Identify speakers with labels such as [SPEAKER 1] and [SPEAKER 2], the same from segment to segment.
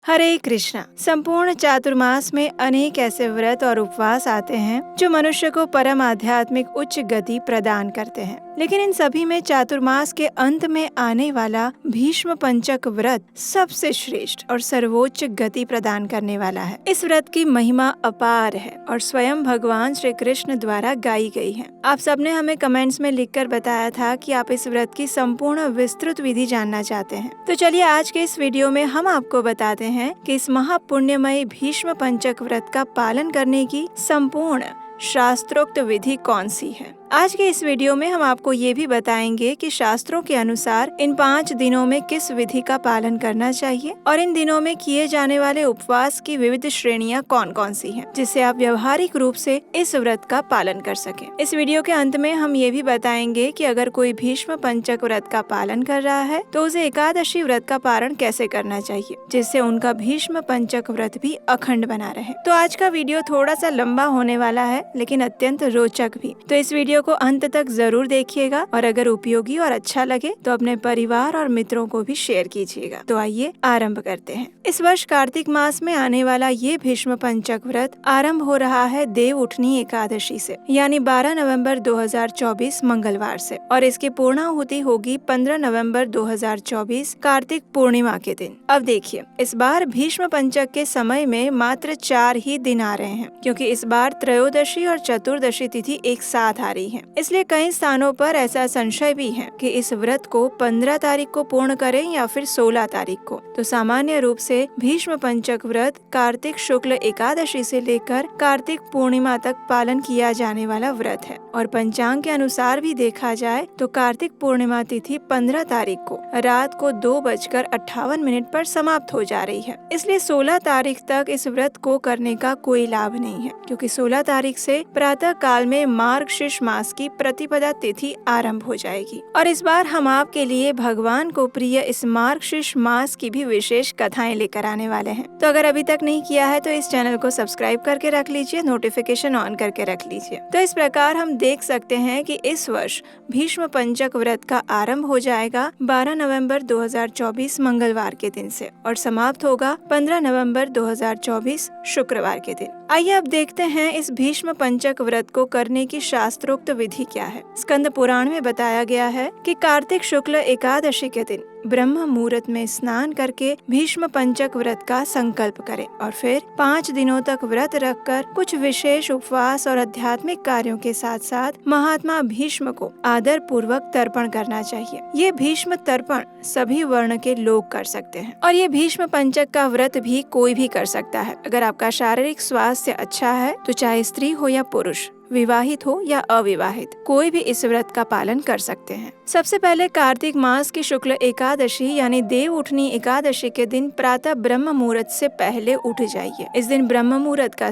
[SPEAKER 1] हरे कृष्णा। संपूर्ण चातुर्मास में अनेक ऐसे व्रत और उपवास आते हैं जो मनुष्य को परम आध्यात्मिक उच्च गति प्रदान करते हैं, लेकिन इन सभी में चातुर्मास के अंत में आने वाला भीष्म पंचक व्रत सबसे श्रेष्ठ और सर्वोच्च गति प्रदान करने वाला है। इस व्रत की महिमा अपार है और स्वयं भगवान श्री कृष्ण द्वारा गाई गई है। आप सबने हमें कमेंट्स में लिखकर बताया था कि आप इस व्रत की संपूर्ण विस्तृत विधि जानना चाहते हैं, तो चलिए आज के इस वीडियो में हम आपको बताते हैं कि इस महापुण्यमय भीष्म पंचक व्रत का पालन करने की संपूर्ण शास्त्रोक्त विधि कौन सी है। आज के इस वीडियो में हम आपको ये भी बताएंगे कि शास्त्रों के अनुसार इन 5 दिनों में किस विधि का पालन करना चाहिए और इन दिनों में किए जाने वाले उपवास की विविध श्रेणियां कौन कौन सी हैं, जिससे आप व्यवहारिक रूप से इस व्रत का पालन कर सकें। इस वीडियो के अंत में हम ये भी बताएंगे कि अगर कोई भीष्म पंचक व्रत का पालन कर रहा है तो उसे एकादशी व्रत का पारण कैसे करना चाहिए, जिससे उनका भीष्म पंचक व्रत भी अखंड बना रहे। तो आज का वीडियो थोड़ा सा लंबा होने वाला है, लेकिन अत्यंत रोचक भी। तो इस वीडियो को अंत तक जरूर देखिएगा और अगर उपयोगी और अच्छा लगे तो अपने परिवार और मित्रों को भी शेयर कीजिएगा। तो आइए आरंभ करते हैं। इस वर्ष कार्तिक मास में आने वाला ये भीष्म पंचक व्रत आरंभ हो रहा है देव उठनी एकादशी से, यानी 12 नवंबर 2024 मंगलवार से, और इसकी पूर्णाहुति होगी 15 नवंबर 2024 कार्तिक पूर्णिमा के दिन। अब देखिए, इस बार भीष्म पंचक के समय में मात्र 4 ही दिन आ रहे हैं, क्योंकि इस बार त्रयोदशी और चतुर्दशी तिथि एक साथ आ रही है। इसलिए कई स्थानों पर ऐसा संशय भी है कि इस व्रत को 15 तारीख को पूर्ण करें या फिर 16 तारीख को। तो सामान्य रूप से भीष्म पंचक व्रत कार्तिक शुक्ल एकादशी से लेकर कार्तिक पूर्णिमा तक पालन किया जाने वाला व्रत है, और पंचांग के अनुसार भी देखा जाए तो कार्तिक पूर्णिमा तिथि 15 तारीख को रात को 2:58 पर समाप्त हो जा रही है। इसलिए 16 तारीख तक इस व्रत को करने का कोई लाभ नहीं है, क्योंकि 16 तारीख से प्रातः काल में मार्गशीर्ष मास की प्रतिपदा तिथि आरंभ हो जाएगी। और इस बार हम आपके लिए भगवान को प्रिय इस मार्गशीर्ष मास की भी विशेष कथाएं लेकर आने वाले हैं। तो अगर अभी तक नहीं किया है तो इस चैनल को सब्सक्राइब करके रख लीजिए, नोटिफिकेशन ऑन करके रख लीजिए। तो इस प्रकार हम देख सकते हैं कि इस वर्ष भीष्म पंचक व्रत का आरंभ हो जाएगा 12 नवंबर 2024 मंगलवार के दिन से और समाप्त होगा 15 नवंबर 2024 शुक्रवार के दिन। आइए अब देखते हैं इस भीष्म पंचक व्रत को करने की शास्त्रोक्त विधि क्या है। स्कंद पुराण में बताया गया है कि कार्तिक शुक्ल एकादशी के दिन ब्रह्म मुहूर्त में स्नान करके भीष्म पंचक व्रत का संकल्प करें और फिर 5 दिनों तक व्रत रखकर कुछ विशेष उपवास और आध्यात्मिक कार्यों के साथ साथ महात्मा भीष्म को आदर पूर्वक तर्पण करना चाहिए। ये भीष्म तर्पण सभी वर्ण के लोग कर सकते हैं और ये भीष्म पंचक का व्रत भी कोई भी कर सकता है। अगर आपका शारीरिक स्वास्थ्य अच्छा है तो चाहे स्त्री हो या पुरुष, विवाहित हो या अविवाहित, कोई भी इस व्रत का पालन कर सकते हैं। सबसे पहले कार्तिक मास की शुक्ल एकादशी यानी देव उठनी एकादशी के दिन प्रातः ब्रह्म मुहूर्त से पहले उठ जाइए। इस दिन ब्रह्म मुहूर्त का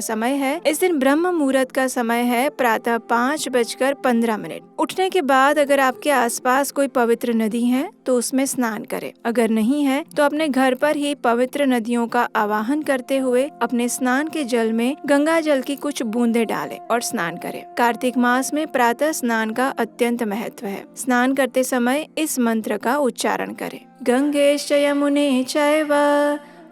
[SPEAKER 1] समय है प्रातः 5:15। उठने के बाद अगर आपके आसपास कोई पवित्र नदी है तो उसमें स्नान करें। अगर नहीं है तो अपने घर पर ही पवित्र नदियों का आवाहन करते हुए अपने स्नान के जल में गंगा जल की कुछ बूंदें डालें और स्नान करें। कार्तिक मास में प्रातः स्नान का अत्यंत महत्व है। स्नान करते समय इस मंत्र का उच्चारण करें। गंगेश यमुने चैव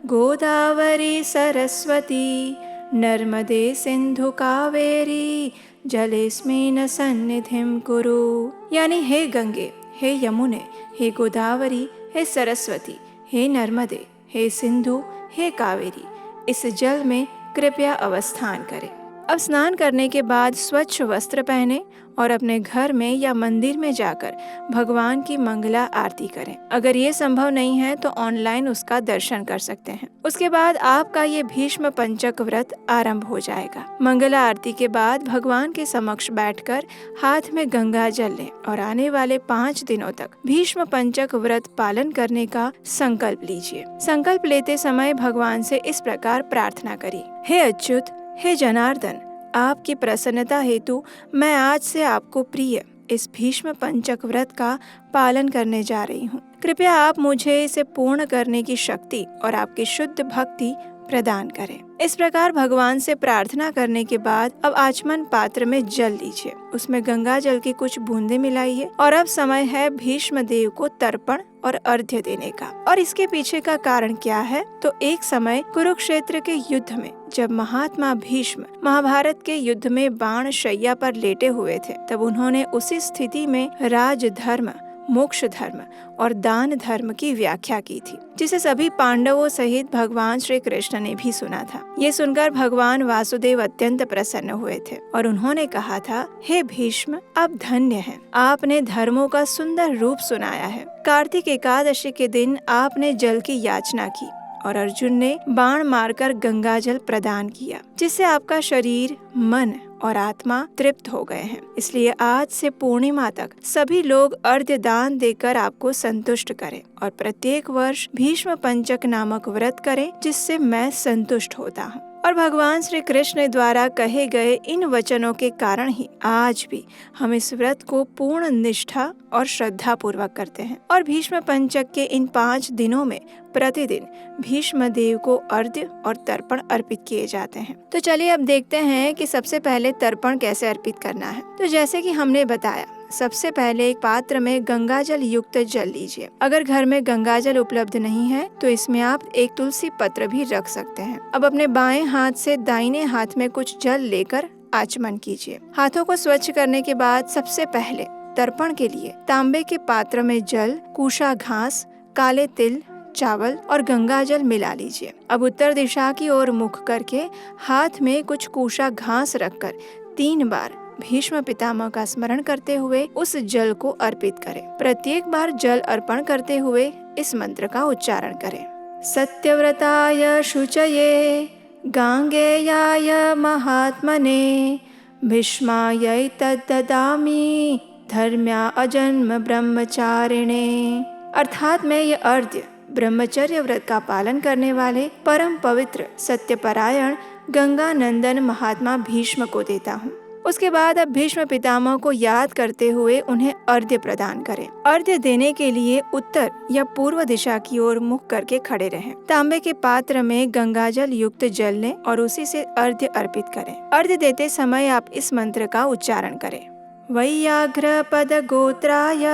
[SPEAKER 1] गोदावरी सरस्वती नर्मदे सिंधु कावेरी जलेस्मिन् सन्निधिं कुरु। यानी हे गंगे, हे यमुने, हे गोदावरी, हे सरस्वती, हे नर्मदे, हे सिंधु, हे कावेरी, इस जल में कृपया अवस्थान करें। अब स्नान करने के बाद स्वच्छ वस्त्र पहने और अपने घर में या मंदिर में जाकर भगवान की मंगला आरती करें। अगर ये संभव नहीं है तो ऑनलाइन उसका दर्शन कर सकते हैं। उसके बाद आपका ये भीष्म पंचक व्रत आरंभ हो जाएगा। मंगला आरती के बाद भगवान के समक्ष बैठकर हाथ में गंगा जल लें और आने वाले 5 दिनों तक भीष्म पंचक व्रत पालन करने का संकल्प लीजिए। संकल्प लेते समय भगवान से इस प्रकार प्रार्थना करिए। हे अच्युत, हे जनार्दन, आपकी प्रसन्नता हेतु मैं आज से आपको प्रिय इस भीष्म पंचक व्रत का पालन करने जा रही हूँ। कृपया आप मुझे इसे पूर्ण करने की शक्ति और आपकी शुद्ध भक्ति प्रदान करें। इस प्रकार भगवान से प्रार्थना करने के बाद अब आचमन पात्र में जल लीजिए, उसमें गंगा जल की कुछ बूंदें मिलाइए और अब समय है भीष्म देव को तर्पण और अर्घ्य देने का। और इसके पीछे का कारण क्या है? तो एक समय कुरुक्षेत्र के युद्ध में जब महात्मा भीष्म महाभारत के युद्ध में बाण शैया पर लेटे हुए थे, तब उन्होंने उसी स्थिति में राज धर्म, मोक्ष धर्म और दान धर्म की व्याख्या की थी, जिसे सभी पांडवों सहित भगवान श्री कृष्ण ने भी सुना था। ये सुनकर भगवान वासुदेव अत्यंत प्रसन्न हुए थे और उन्होंने कहा था, हे भीष्म, आप धन्य हैं, आपने धर्मों का सुंदर रूप सुनाया है। कार्तिक एकादशी के दिन आपने जल की याचना की और अर्जुन ने बाण मारकर गंगा जल प्रदान किया, जिससे आपका शरीर, मन और आत्मा तृप्त हो गए हैं। इसलिए आज से पूर्णिमा तक सभी लोग अर्घ्य दान देकर आपको संतुष्ट करें और प्रत्येक वर्ष भीष्म पंचक नामक व्रत करें, जिससे मैं संतुष्ट होता हूँ। और भगवान श्री कृष्ण द्वारा कहे गए इन वचनों के कारण ही आज भी हम इस व्रत को पूर्ण निष्ठा और श्रद्धा पूर्वक करते हैं और भीष्म पंचक के इन 5 दिनों में प्रतिदिन भीष्म देव को अर्घ्य और तर्पण अर्पित किए जाते हैं। तो चलिए अब देखते हैं कि सबसे पहले तर्पण कैसे अर्पित करना है। तो जैसे कि हमने बताया, सबसे पहले एक पात्र में गंगा जल युक्त जल लीजिए। अगर घर में गंगा जल उपलब्ध नहीं है तो इसमें आप एक तुलसी पत्र भी रख सकते हैं। अब अपने बाएं हाथ से दाहिने हाथ में कुछ जल लेकर आचमन कीजिए। हाथों को स्वच्छ करने के बाद सबसे पहले तर्पण के लिए तांबे के पात्र में जल, कुशा घास, काले तिल, चावल और गंगा जल मिला लीजिए। अब उत्तर दिशा की ओर मुख करके हाथ में कुछ कुशा घास रखकर 3 बार भीष्म पितामह का स्मरण करते हुए उस जल को अर्पित करें। प्रत्येक बार जल अर्पण करते हुए इस मंत्र का उच्चारण करें। सत्यव्रताय शुचये गांगेयाय महात्मने भीष्माय तद्ददामि धर्म्या अजन्म ब्रह्मचारिणे। अर्थात मैं ये अर्घ्य ब्रह्मचर्य व्रत का पालन करने वाले परम पवित्र सत्यपरायण गंगा नंदन महात्मा भीष्म को देता हूँ। उसके बाद अब भीष्म पितामह को याद करते हुए उन्हें अर्घ्य प्रदान करें। अर्घ्य देने के लिए उत्तर या पूर्व दिशा की ओर मुख करके खड़े रहें। तांबे के पात्र में गंगाजल युक्त जल लें और उसी से अर्घ्य अर्पित करें। अर्घ्य देते समय आप इस मंत्र का उच्चारण करें। वैयाघ्र पद गोत्राय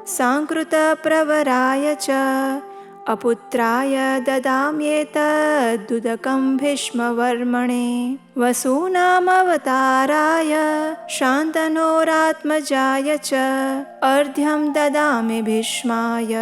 [SPEAKER 1] सांकृत प्रवराय च अपुत्राय ददाम्येतदुदकं भीष्मवर्मणे वसूनामवताराय शान्तनोरात्मजाय च अर्घ्यं ददामि भीष्माय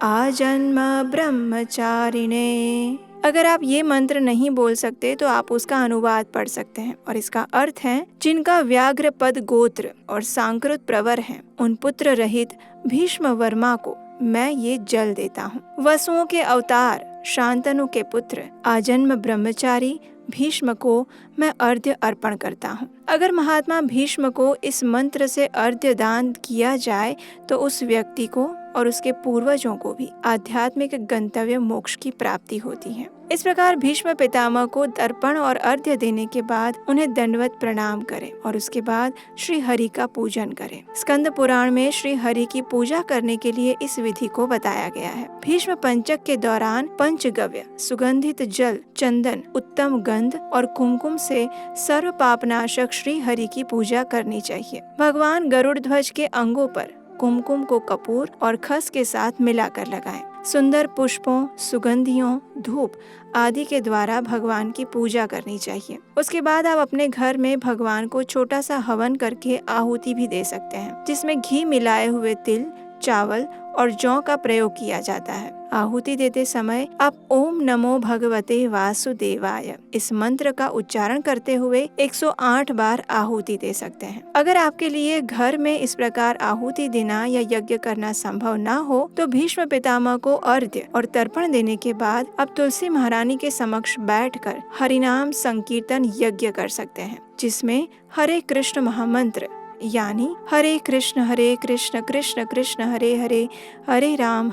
[SPEAKER 1] आजन्म ब्रह्मचारिणे। अगर आप ये मंत्र नहीं बोल सकते तो आप उसका अनुवाद पढ़ सकते हैं और इसका अर्थ है, जिनका व्याघ्र पद गोत्र और सांकृत प्रवर हैं, उन पुत्र रहित भीष्म वर्मा को मैं ये जल देता हूँ। वसुओं के अवतार शांतनु के पुत्र आजन्म ब्रह्मचारी भीष्म को मैं अर्घ्य अर्पण करता हूँ। अगर महात्मा भीष्म को इस मंत्र से अर्घ्य दान किया जाए तो उस व्यक्ति को और उसके पूर्वजों को भी आध्यात्मिक गंतव्य मोक्ष की प्राप्ति होती है। इस प्रकार भीष्म पितामह को तर्पण और अर्घ्य देने के बाद उन्हें दंडवत प्रणाम करें और उसके बाद श्री हरि का पूजन करें। स्कंद पुराण में श्री हरि की पूजा करने के लिए इस विधि को बताया गया है। भीष्म पंचक के दौरान पंचगव्य, सुगंधित जल, चंदन, उत्तम गंध और कुमकुम से सर्व पापनाशक श्री हरि की पूजा करनी चाहिए। भगवान गरुड़ ध्वज के अंगों पर कुमकुम को कपूर और खस के साथ मिलाकर लगाएं। सुंदर पुष्पों, सुगंधियों, धूप आदि के द्वारा भगवान की पूजा करनी चाहिए। उसके बाद आप अपने घर में भगवान को छोटा सा हवन करके आहुति भी दे सकते हैं, जिसमें घी मिलाए हुए तिल, चावल और जौ का प्रयोग किया जाता है। आहुति देते समय आप ओम नमो भगवते वासुदेवाय इस मंत्र का उच्चारण करते हुए 108 बार आहुति दे सकते हैं। अगर आपके लिए घर में इस प्रकार आहुति देना या यज्ञ करना संभव न हो तो भीष्म पितामह को अर्घ्य और तर्पण देने के बाद आप तुलसी महारानी के समक्ष बैठकर हरिनाम संकीर्तन यज्ञ कर सकते हैं, जिसमें हरे कृष्ण महामंत्र यानी हरे कृष्ण कृष्ण कृष्ण हरे हरे, हरे राम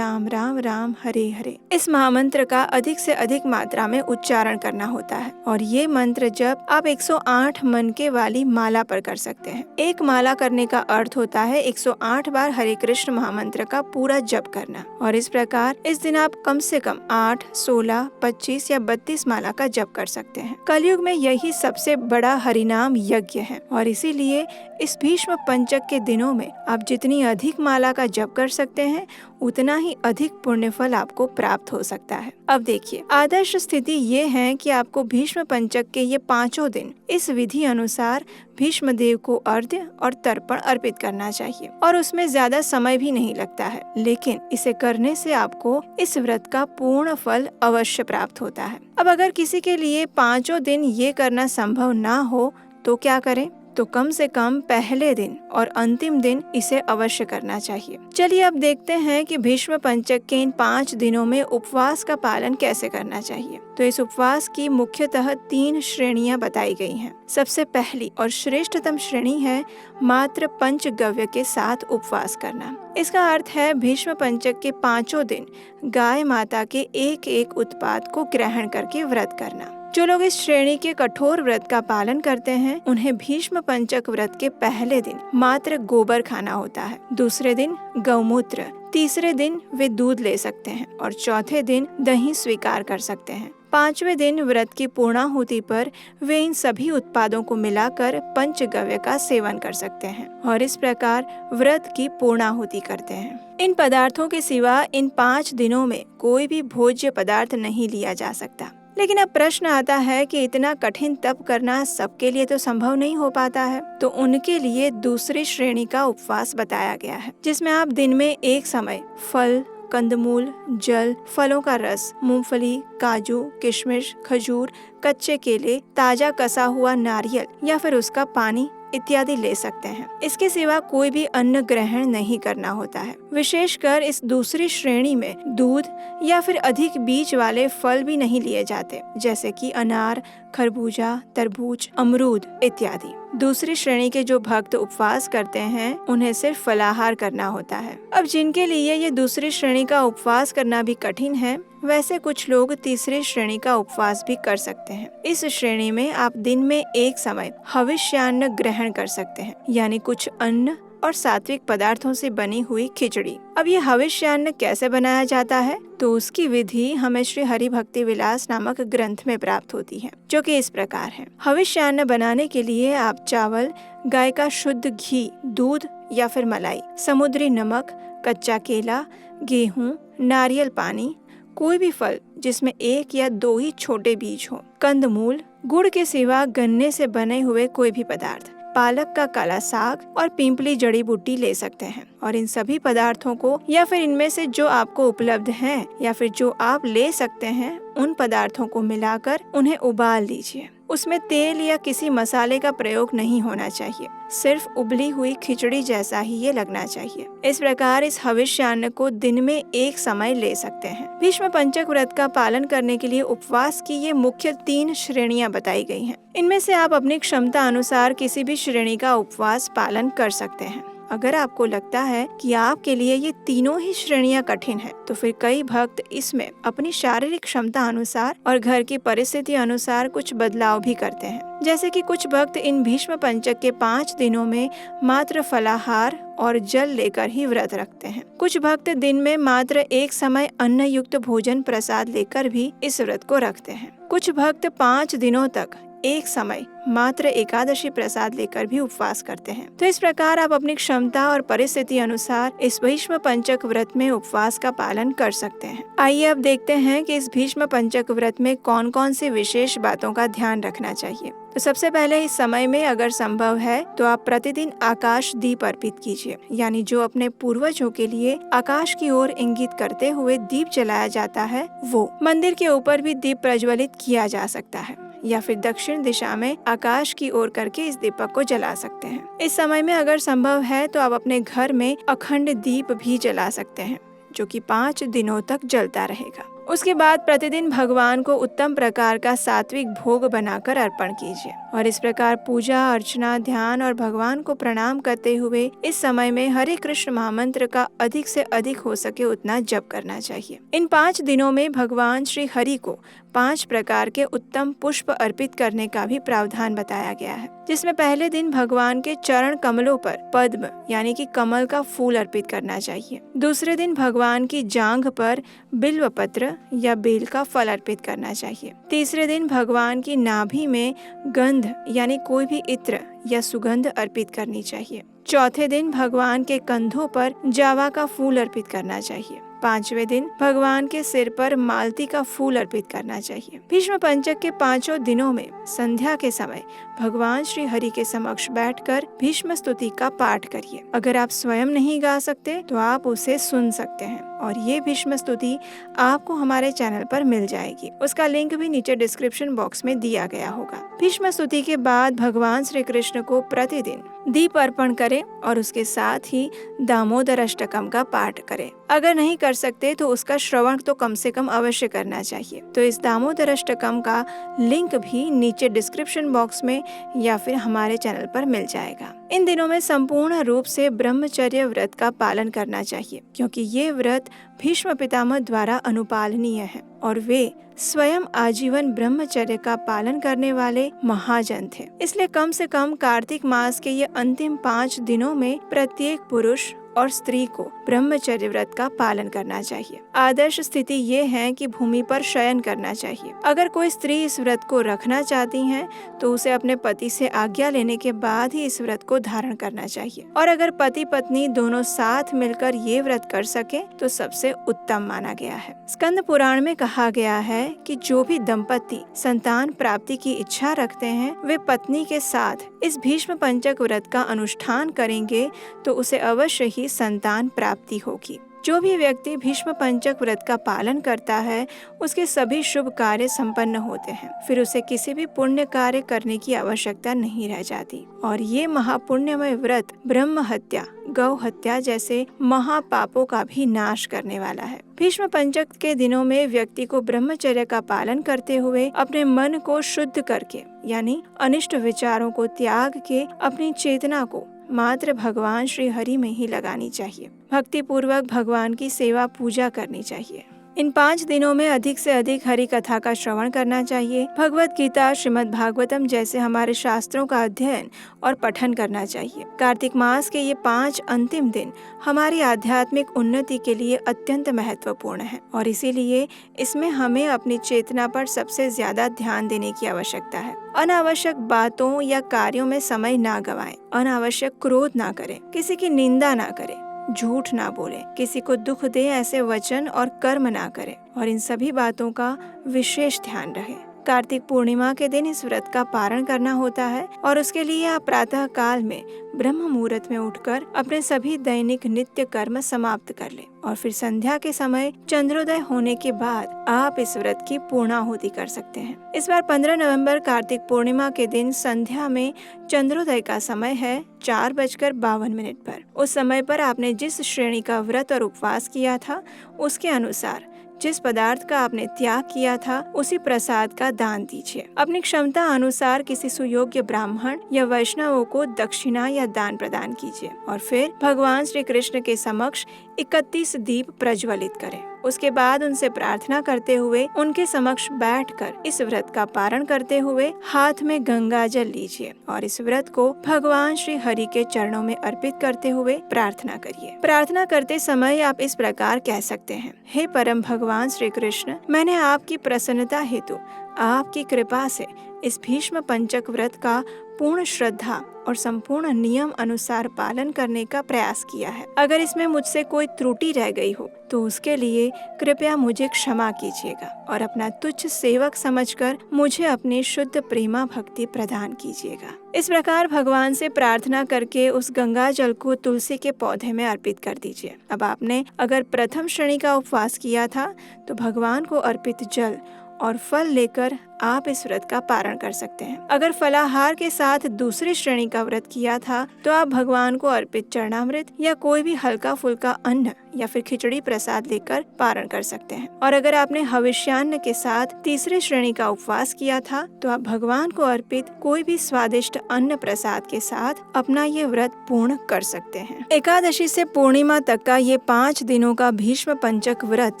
[SPEAKER 1] राम राम हरे हरे। इस महामंत्र का अधिक से अधिक मात्रा में उच्चारण करना होता है और ये मंत्र जब आप 108 मनके वाली माला पर कर सकते हैं। एक माला करने का अर्थ होता है 108 बार हरे कृष्ण महामंत्र का पूरा जप करना और इस प्रकार इस दिन आप कम से कम 8, 16, 25 या 32 माला का जप कर सकते हैं। कलयुग में यही सबसे बड़ा हरिनाम यज्ञ है और इसीलिए इस भीष्म पंचक के दिनों में आप जितनी अधिक माला का जप कर सकते हैं उतना ही अधिक पुण्य फल आपको प्राप्त हो सकता है। अब देखिए, आदर्श स्थिति ये है कि आपको भीष्म पंचक के ये 5 दिन इस विधि अनुसार भीष्म देव को अर्घ्य और तर्पण अर्पित करना चाहिए और उसमें ज्यादा समय भी नहीं लगता है, लेकिन इसे करने से आपको इस व्रत का पूर्ण फल अवश्य प्राप्त होता है। अब अगर किसी के लिए 5 दिन ये करना संभव ना हो तो क्या करें? तो कम से कम पहले दिन और अंतिम दिन इसे अवश्य करना चाहिए। चलिए अब देखते हैं कि भीष्म पंचक के इन 5 दिनों में उपवास का पालन कैसे करना चाहिए। तो इस उपवास की मुख्यतः 3 श्रेणियां बताई गई हैं। सबसे पहली और श्रेष्ठतम श्रेणी है मात्र पंचगव्य के साथ उपवास करना। इसका अर्थ है भीष्म पंचक के 5 दिन गाय माता के एक एक उत्पाद को ग्रहण करके व्रत करना। जो लोग इस श्रेणी के कठोर व्रत का पालन करते हैं उन्हें भीष्म पंचक व्रत के पहले दिन मात्र गोबर खाना होता है, दूसरे दिन गौमूत्र, तीसरे दिन वे दूध ले सकते हैं और चौथे दिन दही स्वीकार कर सकते हैं। 5वें दिन व्रत की पूर्णाहुति पर वे इन सभी उत्पादों को मिलाकर पंचगव्य का सेवन कर सकते हैं और इस प्रकार व्रत की पूर्णाहुति करते हैं। इन पदार्थों के सिवा इन 5 दिनों में कोई भी भोज्य पदार्थ नहीं लिया जा सकता। लेकिन अब प्रश्न आता है कि इतना कठिन तप करना सबके लिए तो संभव नहीं हो पाता है, तो उनके लिए दूसरी श्रेणी का उपवास बताया गया है, जिसमें आप दिन में एक समय फल, कंदमूल, जल, फलों का रस, मूंगफली, काजू, किशमिश, खजूर, कच्चे केले, ताजा कसा हुआ नारियल या फिर उसका पानी इत्यादि ले सकते हैं। इसके सिवा कोई भी अन्न ग्रहण नहीं करना होता है। विशेषकर इस दूसरी श्रेणी में दूध या फिर अधिक बीज वाले फल भी नहीं लिए जाते, जैसे कि अनार, खरबूजा, तरबूज, अमरूद इत्यादि। दूसरी श्रेणी के जो भक्त उपवास करते हैं उन्हें सिर्फ फलाहार करना होता है। अब जिनके लिए ये दूसरी श्रेणी का उपवास करना भी कठिन है, वैसे कुछ लोग तीसरी श्रेणी का उपवास भी कर सकते हैं। इस श्रेणी में आप दिन में एक समय हविष्यान्न ग्रहण कर सकते हैं, यानी कुछ अन्न और सात्विक पदार्थों से बनी हुई खिचड़ी। अब ये हविष्यान्न कैसे बनाया जाता है, तो उसकी विधि हमें श्री हरि भक्ति विलास नामक ग्रंथ में प्राप्त होती है, जो कि इस प्रकार है। हविष्यान्न बनाने के लिए आप चावल, गाय का शुद्ध घी, दूध या फिर मलाई, समुद्री नमक, कच्चा केला, गेहूँ, नारियल पानी, कोई भी फल जिसमें 1 या 2 ही छोटे बीज हो, कंदमूल, गुड़ के सिवा गन्ने से बने हुए कोई भी पदार्थ, पालक का काला साग और पिंपली जड़ी बूटी ले सकते हैं और इन सभी पदार्थों को या फिर इनमें से जो आपको उपलब्ध हैं या फिर जो आप ले सकते हैं उन पदार्थों को मिलाकर उन्हें उबाल लीजिए। उसमें तेल या किसी मसाले का प्रयोग नहीं होना चाहिए, सिर्फ उबली हुई खिचड़ी जैसा ही ये लगना चाहिए। इस प्रकार इस हविष्यान्न को दिन में एक समय ले सकते हैं। भीष्म पंचक व्रत का पालन करने के लिए उपवास की ये मुख्य 3 श्रेणियां बताई गई हैं। इनमें से आप अपनी क्षमता अनुसार किसी भी श्रेणी का उपवास पालन कर सकते हैं। अगर आपको लगता है कि आपके लिए ये तीनों ही श्रेणियां कठिन है, तो फिर कई भक्त इसमें अपनी शारीरिक क्षमता अनुसार और घर की परिस्थिति अनुसार कुछ बदलाव भी करते हैं। जैसे कि कुछ भक्त इन भीष्म पंचक के 5 दिनों में मात्र फलाहार और जल लेकर ही व्रत रखते हैं। कुछ भक्त दिन में मात्र एक समय अन्न युक्त भोजन प्रसाद लेकर भी इस व्रत को रखते हैं। कुछ भक्त 5 दिनों तक एक समय मात्र एकादशी प्रसाद लेकर भी उपवास करते हैं। तो इस प्रकार आप अपनी क्षमता और परिस्थिति अनुसार इस भीष्म पंचक व्रत में उपवास का पालन कर सकते हैं। आइए अब देखते हैं कि इस भीष्म पंचक व्रत में कौन कौन सी विशेष बातों का ध्यान रखना चाहिए। तो सबसे पहले इस समय में अगर संभव है तो आप प्रतिदिन आकाश दीप अर्पित कीजिए, यानी जो अपने पूर्वजों के लिए आकाश की ओर इंगित करते हुए दीप जलाया जाता है वो। मंदिर के ऊपर भी दीप प्रज्वलित किया जा सकता है या फिर दक्षिण दिशा में आकाश की ओर करके इस दीपक को जला सकते हैं। इस समय में अगर संभव है तो आप अपने घर में अखंड दीप भी जला सकते हैं, जो कि 5 दिनों तक जलता रहेगा। उसके बाद प्रतिदिन भगवान को उत्तम प्रकार का सात्विक भोग बनाकर अर्पण कीजिए और इस प्रकार पूजा अर्चना ध्यान और भगवान को प्रणाम करते हुए इस समय में हरे कृष्ण महामंत्र का अधिक से अधिक हो सके उतना जप करना चाहिए। इन 5 दिनों में भगवान श्री हरि को 5 प्रकार के उत्तम पुष्प अर्पित करने का भी प्रावधान बताया गया है, जिसमें पहले दिन भगवान के चरण कमलों पर पद्म यानी कि कमल का फूल अर्पित करना चाहिए। दूसरे दिन भगवान की जांघ पर बिल्व पत्र या बेल का फल अर्पित करना चाहिए। तीसरे दिन भगवान की नाभि में गंध यानी कोई भी इत्र या सुगंध अर्पित करनी चाहिए। चौथे दिन भगवान के कंधों पर जावा का फूल अर्पित करना चाहिए। 5वें दिन भगवान के सिर पर मालती का फूल अर्पित करना चाहिए। भीष्म पंचक के 5 दिनों में संध्या के समय भगवान श्री हरि के समक्ष बैठकर भीष्म स्तुति का पाठ करिए। अगर आप स्वयं नहीं गा सकते तो आप उसे सुन सकते हैं और ये भीष्म स्तुति आपको हमारे चैनल पर मिल जाएगी। उसका लिंक भी नीचे डिस्क्रिप्शन बॉक्स में दिया गया होगा। भीष्म स्तुति के बाद भगवान श्री कृष्ण को प्रतिदिन दीप अर्पण करें और उसके साथ ही दामोदर अष्टकम का पाठ करें। अगर नहीं कर सकते तो उसका श्रवण तो कम से कम अवश्य करना चाहिए। तो इस दामोदर अष्टकम का लिंक भी नीचे डिस्क्रिप्शन बॉक्स में या फिर हमारे चैनल पर मिल जाएगा। इन दिनों में संपूर्ण रूप से ब्रह्मचर्य व्रत का पालन करना चाहिए, क्योंकि ये व्रत भीष्म पितामह द्वारा अनुपालनीय है और वे स्वयं आजीवन ब्रह्मचर्य का पालन करने वाले महाजन थे। इसलिए कम से कम कार्तिक मास के ये अंतिम 5 दिनों में प्रत्येक पुरुष और स्त्री को ब्रह्मचर्य व्रत का पालन करना चाहिए। आदर्श स्थिति ये है कि भूमि पर शयन करना चाहिए। अगर कोई स्त्री इस व्रत को रखना चाहती है तो उसे अपने पति से आज्ञा लेने के बाद ही इस व्रत को धारण करना चाहिए और अगर पति पत्नी दोनों साथ मिलकर ये व्रत कर सके तो सबसे उत्तम माना गया है। स्कंद पुराण में कहा गया है कि जो भी दंपति संतान प्राप्ति की इच्छा रखते हैं वे पत्नी के साथ इस भीष्म पंचक व्रत का अनुष्ठान करेंगे तो उसे अवश्य ही संतान प्राप्ति होगी। जो भी व्यक्ति भीष्म पंचक व्रत का पालन करता है उसके सभी शुभ कार्य संपन्न होते हैं। फिर उसे किसी भी पुण्य कार्य करने की आवश्यकता नहीं रह जाती और ये महापुण्यमय व्रत ब्रह्म हत्या गौ हत्या जैसे महापापों का भी नाश करने वाला है। भीष्म पंचक के दिनों में व्यक्ति को ब्रह्मचर्य का पालन करते हुए अपने मन को शुद्ध करके यानी अनिष्ट विचारों को त्याग के अपनी चेतना को मात्र भगवान श्री हरि में ही लगानी चाहिए। भक्ति पूर्वक भगवान की सेवा पूजा करनी चाहिए। इन 5 दिनों में अधिक से अधिक हरि कथा का श्रवण करना चाहिए। भगवत गीता श्रीमद् भागवतम जैसे हमारे शास्त्रों का अध्ययन और पठन करना चाहिए। कार्तिक मास के ये 5 अंतिम दिन हमारी आध्यात्मिक उन्नति के लिए अत्यंत महत्वपूर्ण है और इसीलिए इसमें हमें अपनी चेतना पर सबसे ज्यादा ध्यान देने की आवश्यकता है। अनावश्यक बातों या कार्यों में समय ना गवाएं, अनावश्यक क्रोध ना करें, किसी की निंदा ना करें, झूठ ना बोले, किसी को दुख दे ऐसे वचन और कर्म ना करें और इन सभी बातों का विशेष ध्यान रहे। कार्तिक पूर्णिमा के दिन इस व्रत का पारण करना होता है और उसके लिए आप प्रातः काल में ब्रह्म मुहूर्त में उठकर अपने सभी दैनिक नित्य कर्म समाप्त कर लें और फिर संध्या के समय चंद्रोदय होने के बाद आप इस व्रत की पूर्णाहुति कर सकते हैं। इस बार 15 नवंबर कार्तिक पूर्णिमा के दिन संध्या में चंद्रोदय का समय है 4:52 पर। उस समय पर आपने जिस श्रेणी का व्रत और उपवास किया था उसके अनुसार जिस पदार्थ का आपने त्याग किया था उसी प्रसाद का दान दीजिए। अपनी क्षमता अनुसार किसी सुयोग्य ब्राह्मण या वैष्णवों को दक्षिणा या दान प्रदान कीजिए और फिर भगवान श्री कृष्ण के समक्ष 31 दीप प्रज्वलित करें। उसके बाद उनसे प्रार्थना करते हुए उनके समक्ष बैठकर इस व्रत का पारण करते हुए हाथ में गंगा जल लीजिए और इस व्रत को भगवान श्री हरि के चरणों में अर्पित करते हुए प्रार्थना करिए। प्रार्थना करते समय आप इस प्रकार कह सकते हैं, हे परम भगवान श्री कृष्ण, मैंने आपकी प्रसन्नता हेतु आपकी कृपा से इस भीष्म पंचक व्रत का पूर्ण श्रद्धा और संपूर्ण नियम अनुसार पालन करने का प्रयास किया है। अगर इसमें मुझसे कोई त्रुटि रह गई हो तो उसके लिए कृपया मुझे क्षमा कीजिएगा और अपना तुच्छ सेवक समझकर मुझे अपनी शुद्ध प्रेमा भक्ति प्रदान कीजिएगा। इस प्रकार भगवान से प्रार्थना करके उस गंगा जल को तुलसी के पौधे में अर्पित कर दीजिए। अब आपने अगर प्रथम श्रेणी का उपवास किया था तो भगवान को अर्पित जल और फल लेकर आप इस व्रत का पारण कर सकते हैं। अगर फलाहार के साथ दूसरी श्रेणी का व्रत किया था तो आप भगवान को अर्पित चरणामृत या कोई भी हल्का फुल्का अन्न या फिर खिचड़ी प्रसाद लेकर पारण कर सकते हैं। और अगर आपने हविष्यान्न के साथ तीसरी श्रेणी का उपवास किया था तो आप भगवान को अर्पित कोई भी स्वादिष्ट अन्न प्रसाद के साथ अपना ये व्रत पूर्ण कर सकते हैं। एकादशी से पूर्णिमा तक का ये 5 दिनों का भीष्म पंचक व्रत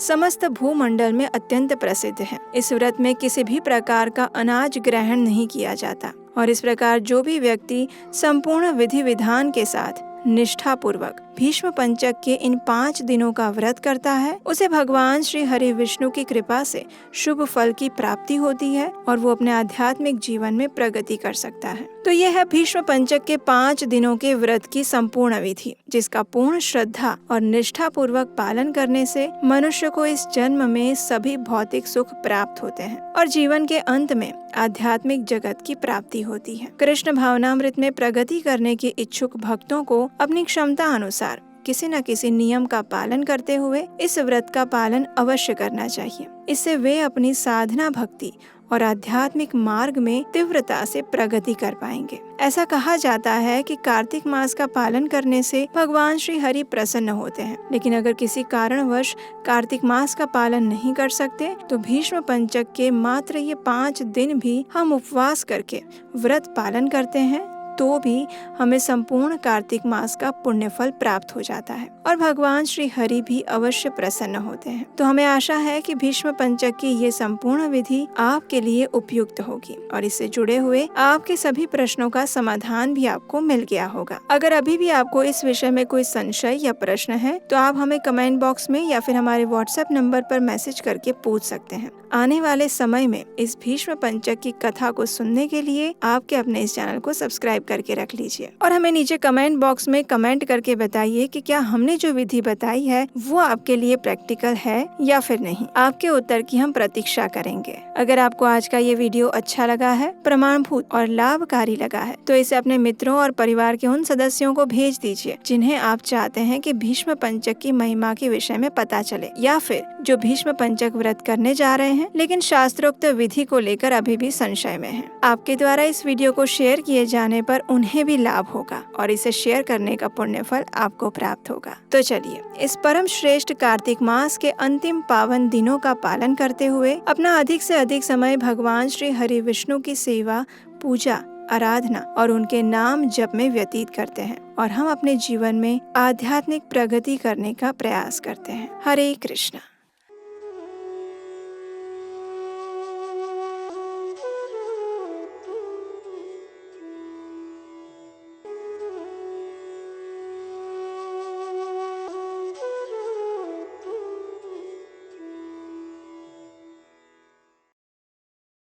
[SPEAKER 1] समस्त भूमंडल में अत्यंत प्रसिद्ध है। इस व्रत में किसी भी प्रकार का अनाज ग्रहण नहीं किया जाता और इस प्रकार जो भी व्यक्ति संपूर्ण विधि विधान के साथ निष्ठा पूर्वक भीष्म पंचक के इन 5 दिनों का व्रत करता है उसे भगवान श्री हरि विष्णु की कृपा से शुभ फल की प्राप्ति होती है और वो अपने आध्यात्मिक जीवन में प्रगति कर सकता है। तो यह है भीष्म पंचक के 5 दिनों के व्रत की संपूर्ण विधि, जिसका पूर्ण श्रद्धा और निष्ठा पूर्वक पालन करने से मनुष्य को इस जन्म में सभी भौतिक सुख प्राप्त होते हैं और जीवन के अंत में आध्यात्मिक जगत की प्राप्ति होती है। कृष्ण भावनामृत में प्रगति करने के इच्छुक भक्तों को अपनी क्षमता अनुसार किसी न किसी नियम का पालन करते हुए इस व्रत का पालन अवश्य करना चाहिए। इससे वे अपनी साधना भक्ति और आध्यात्मिक मार्ग में तीव्रता से प्रगति कर पाएंगे। ऐसा कहा जाता है कि कार्तिक मास का पालन करने से भगवान श्री हरि प्रसन्न होते हैं, लेकिन अगर किसी कारणवश कार्तिक मास का पालन नहीं कर सकते तो भीष्म पंचक के मात्र ये 5 दिन भी हम उपवास करके व्रत पालन करते हैं तो भी हमें संपूर्ण कार्तिक मास का पुण्य फल प्राप्त हो जाता है और भगवान श्री हरि भी अवश्य प्रसन्न होते हैं। तो हमें आशा है कि भीष्म पंचक की ये संपूर्ण विधि आपके लिए उपयुक्त होगी और इससे जुड़े हुए आपके सभी प्रश्नों का समाधान भी आपको मिल गया होगा। अगर अभी भी आपको इस विषय में कोई संशय या प्रश्न है तो आप हमें कमेंट बॉक्स में या फिर हमारे व्हाट्सएप नंबर पर मैसेज करके पूछ सकते हैं। आने वाले समय में इस भीष्म पंचक की कथा को सुनने के लिए आपके अपने इस चैनल को सब्सक्राइब करके रख लीजिए और हमें नीचे कमेंट बॉक्स में कमेंट करके बताइए कि क्या हमने जो विधि बताई है वो आपके लिए प्रैक्टिकल है या फिर नहीं। आपके उत्तर की हम प्रतीक्षा करेंगे। अगर आपको आज का ये वीडियो अच्छा लगा है, प्रमाणभूत और लाभकारी लगा है तो इसे अपने मित्रों और परिवार के उन सदस्यों को भेज दीजिए जिन्हें आप चाहते हैं कि भीष्म पंचक की महिमा के विषय में पता चले या फिर जो भीष्म पंचक व्रत करने जा रहे हैं लेकिन शास्त्रोक्त विधि को लेकर अभी भी संशय में हैं। आपके द्वारा इस वीडियो को शेयर किए जाने पर उन्हें भी लाभ होगा और इसे शेयर करने का पुण्य फल आपको प्राप्त होगा। तो चलिए इस परम श्रेष्ठ कार्तिक मास के अंतिम पावन दिनों का पालन करते हुए अपना अधिक से अधिक समय भगवान श्री हरि विष्णु की सेवा, पूजा, आराधना और उनके नाम जप में व्यतीत करते हैं और हम अपने जीवन में आध्यात्मिक प्रगति करने का प्रयास करते हैं। हरे कृष्णा।